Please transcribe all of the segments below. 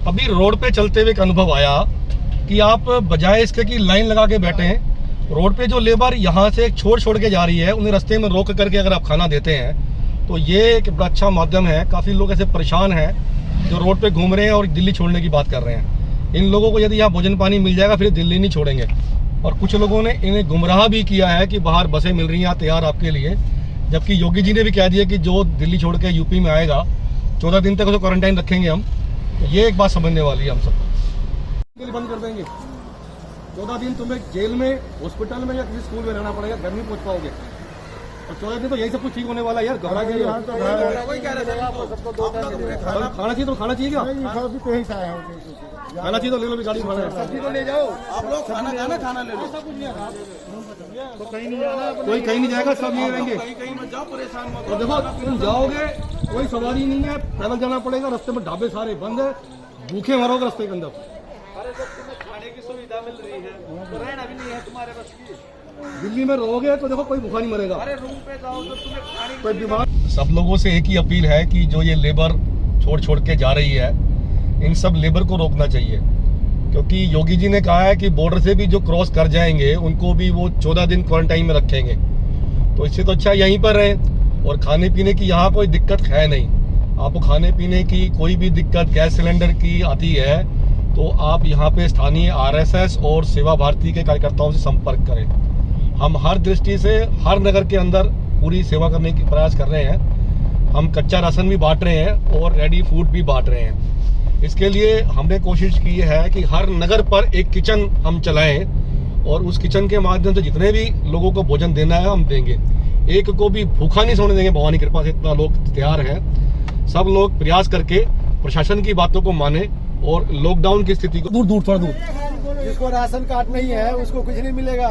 अभी रोड पे चलते हुए एक अनुभव आया कि आप बजाय इसके कि लाइन लगा के बैठे हैं, रोड पे जो लेबर यहाँ से छोड़ के जा रही है उन्हें रास्ते में रोक करके अगर आप खाना देते हैं तो ये एक बड़ा अच्छा माध्यम है। काफ़ी लोग ऐसे परेशान हैं जो रोड पे घूम रहे हैं और दिल्ली छोड़ने की बात कर रहे हैं। इन लोगों को यदि यहाँ भोजन पानी मिल जाएगा फिर दिल्ली नहीं छोड़ेंगे। और कुछ लोगों ने इन्हें गुमराह भी किया है कि बाहर बसें मिल रही हैं तैयार आपके लिए, जबकि योगी जी ने भी कह दिया कि जो दिल्ली छोड़ के यूपी में आएगा 14 दिन तक उसको क्वारंटाइन रखेंगे हम। तो ये एक बात समझने वाली है हम सबको। बंद कर देंगे 14 दिन तुम्हें जेल में, हॉस्पिटल में या किसी स्कूल में रहना पड़ेगा, घर नहीं पहुंच पाओगे। और 14 दिन तो यही सब कुछ ठीक होने वाला है यार। घबरा के खाना चाहिए तो खाना चाहिए क्या? खाना चाहिए तो ले लो, भी गाड़ी खाना है, सब्जी तो ले जाओ आप लोग, खाना ले लो। तो कहीं नहीं जाना, कोई कहीं नहीं जाएगा, सब यहीं रहेंगे। कहीं मत जाओ, परेशान मत। और देखो तुम जाओगे कोई सवारी नहीं है, पैदल जाना पड़ेगा, रास्ते में ढाबे सारे बंद है, भूखे मरोगे रास्ते के अंदर। अरे जब तुम्हें खाने की सुविधा मिल रही है तो रहना भी नहीं है तुम्हारे बस की। दिल्ली में रहोगे तो देखो कोई भूखा नहीं मरेगा। अरे रूम पे जाओ तो तुम्हें खाने कोई बीमार। सब लोगों से एक ही अपील है कि जो ये लेबर छोड़ के जा रही है, इन सब लेबर को रोकना चाहिए, क्योंकि योगी जी ने कहा है कि बॉर्डर से भी जो क्रॉस कर जाएंगे उनको भी वो 14 दिन क्वारंटाइन में रखेंगे। तो इससे तो अच्छा यहीं पर रहें। और खाने पीने की यहाँ कोई दिक्कत है नहीं। आपको खाने पीने की कोई भी दिक्कत गैस सिलेंडर की आती है तो आप यहाँ पे स्थानीय RSS और सेवा भारती के कार्यकर्ताओं से संपर्क करें। हम हर दृष्टि से हर नगर के अंदर पूरी सेवा करने की प्रयास कर रहे हैं। हम कच्चा राशन भी बांट रहे हैं और रेडी फूड भी बांट रहे हैं। इसके लिए हमने कोशिश की है कि हर नगर पर एक किचन हम चलाएं और उस किचन के माध्यम से जितने भी लोगों को भोजन देना है हम देंगे। एक को भी भूखा नहीं सोने देंगे। भगवान की कृपा से इतना लोग तैयार हैं। सब लोग प्रयास करके प्रशासन की बातों को माने और लॉकडाउन की स्थिति को थोड़ा दूर। जिसको राशन कार्ड नहीं है उसको कुछ नहीं मिलेगा।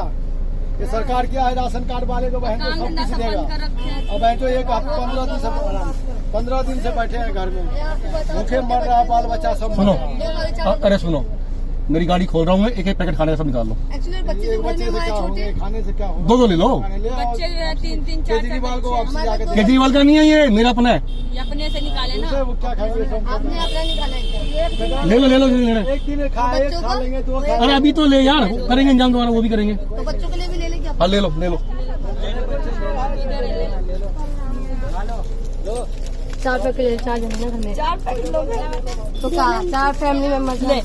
ये सरकार क्या है, राशन कार्ड वाले तो बहन को सब कुछ देगा। अब बहन तो एक 15 दिन से बैठे हैं घर में, भूखे मर रहा, बाल बच्चा सब। सुनो, अरे सुनो, मेरी गाड़ी खोल रहा हूँ मैं, एक एक पैकेट खाने का सब निकाल लो। खाने से क्या होगा? दो ले लो। बच्चे 3-3 4 केजरीवाल को वापसी जाके केजरीवाल का नहीं है, ये मेरा अपना है। अपने से निकाले ना, वो क्या खाएंगे? आपने अपना निकाला। ले लो एक दिन खा लेंगे तो। अरे अभी तो ले यार, करेंगे इंतजाम दोबारा, वो भी करेंगे। तो बच्चों के लिए भी ले लेंगे। हाँ ले लो। 4 पैकेट 4 जने घर में 4 पैकेट लोग तो 4 फैमिली मेंबर्स ले।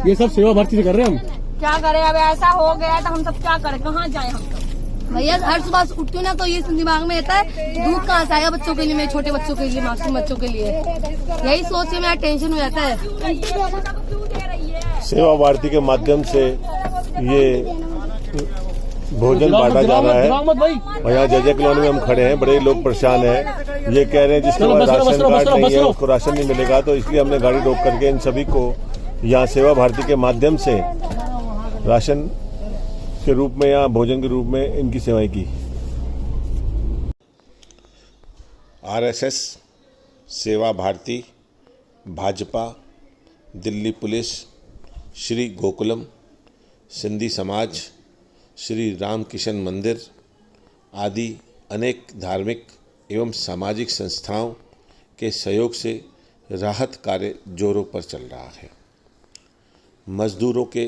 ये सब सेवा भारती से कर रहे हैं हम। क्या करें, अब ऐसा हो गया तो हम सब क्या करें, कहाँ जाए हम सब? भैया हर सुबह उठती हूँ ना तो ये दिमाग में रहता है दूध कहाँ से आएगा बच्चों के लिए, मेरे छोटे बच्चों के लिए, मासूम बच्चों के लिए। यही सोच के मेरा टेंशन हो जाता है। सेवा भारती के माध्यम से ये भोजन बांटा जा रहा है और यहाँ जय कॉलोनी में हम खड़े हैं। बड़े लोग परेशान हैं, ये कह रहे हैं जिसके पास राशन कार्ड नहीं है उसको राशन नहीं मिलेगा। तो इसलिए हमने गाड़ी रोक करके इन सभी को यहाँ सेवा भारती के माध्यम से राशन के रूप में या भोजन के रूप में इनकी सेवाएं की। RSS, सेवा भारती, भाजपा, दिल्ली पुलिस, श्री गोकुलम, सिंधी समाज, श्री रामकिशन मंदिर आदि अनेक धार्मिक एवं सामाजिक संस्थाओं के सहयोग से राहत कार्य जोरों पर चल रहा है। मजदूरों के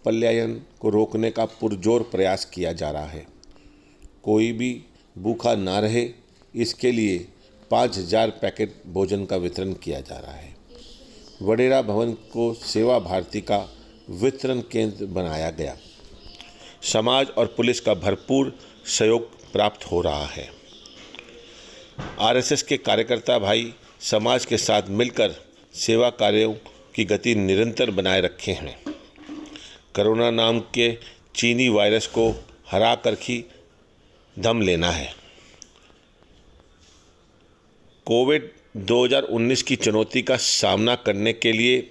पलायन को रोकने का पुरजोर प्रयास किया जा रहा है। कोई भी भूखा ना रहे इसके लिए 5000 पैकेट भोजन का वितरण किया जा रहा है। वडेरा भवन को सेवा भारती का वितरण केंद्र बनाया गया। समाज और पुलिस का भरपूर सहयोग प्राप्त हो रहा है। RSS के कार्यकर्ता भाई समाज के साथ मिलकर सेवा कार्यों की गति निरंतर बनाए रखे हैं। कोरोना नाम के चीनी वायरस को हरा कर ही दम लेना है। कोविड 2019 की चुनौती का सामना करने के लिए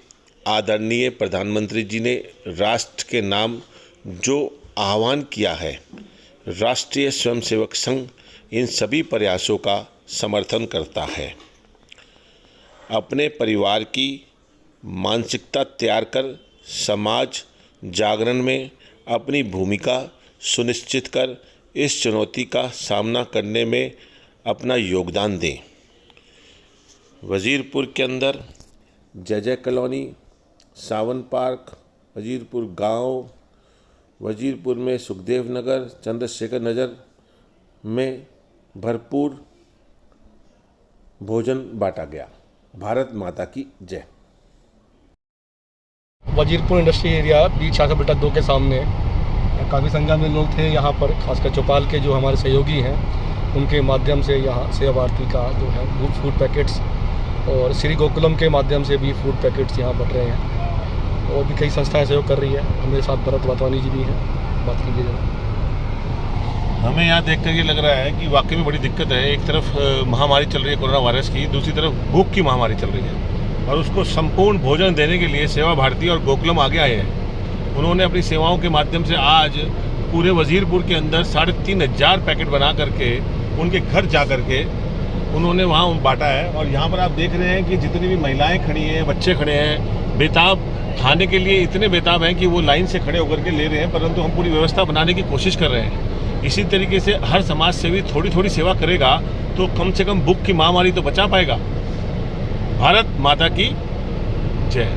आदरणीय प्रधानमंत्री जी ने राष्ट्र के नाम जो आह्वान किया है, राष्ट्रीय स्वयंसेवक संघ इन सभी प्रयासों का समर्थन करता है। अपने परिवार की मानसिकता तैयार कर समाज जागरण में अपनी भूमिका सुनिश्चित कर इस चुनौती का सामना करने में अपना योगदान दें। वजीरपुर के अंदर जय जय कॉलोनी, सावन पार्क, वजीरपुर गांव, वजीरपुर में सुखदेव नगर, चंद्रशेखर नगर में भरपूर भोजन बांटा गया। भारत माता की जय। वजीरपुर इंडस्ट्री एरिया बीच शाखा बेटा 2 के सामने काफ़ी संख्या में लोग थे यहाँ पर, खासकर चौपाल के जो हमारे सहयोगी हैं उनके माध्यम से यहाँ सेवा भारती का जो है फूड पैकेट्स और श्री गोकुलम के माध्यम से भी फूड पैकेट्स यहाँ बढ़ रहे हैं और भी कई संस्थाएं सहयोग कर रही है। हमारे साथ भरत वातवानी जी भी हैं, बात कीजिए जरा। हमें यहाँ देख कर ये लग रहा है कि वाकई में बड़ी दिक्कत है। एक तरफ महामारी चल रही है कोरोना वायरस की, दूसरी तरफ भूख की महामारी चल रही है और उसको संपूर्ण भोजन देने के लिए सेवा भारती और गोकुलम आगे आए हैं। उन्होंने अपनी सेवाओं के माध्यम से आज पूरे वजीरपुर के अंदर 3500 पैकेट बना करके उनके घर जा करके उन्होंने वहाँ बांटा है। और यहाँ पर आप देख रहे हैं कि जितनी भी महिलाएं खड़ी हैं, बच्चे खड़े हैं, बेताब खाने के लिए इतने बेताब हैं कि वो लाइन से खड़े होकर के ले रहे हैं, परंतु हम पूरी व्यवस्था बनाने की कोशिश कर रहे हैं। इसी तरीके से हर समाज सेवी थोड़ी थोड़ी सेवा करेगा तो कम से कम भूख की महामारी तो बचा पाएगा। भारत माता की जय।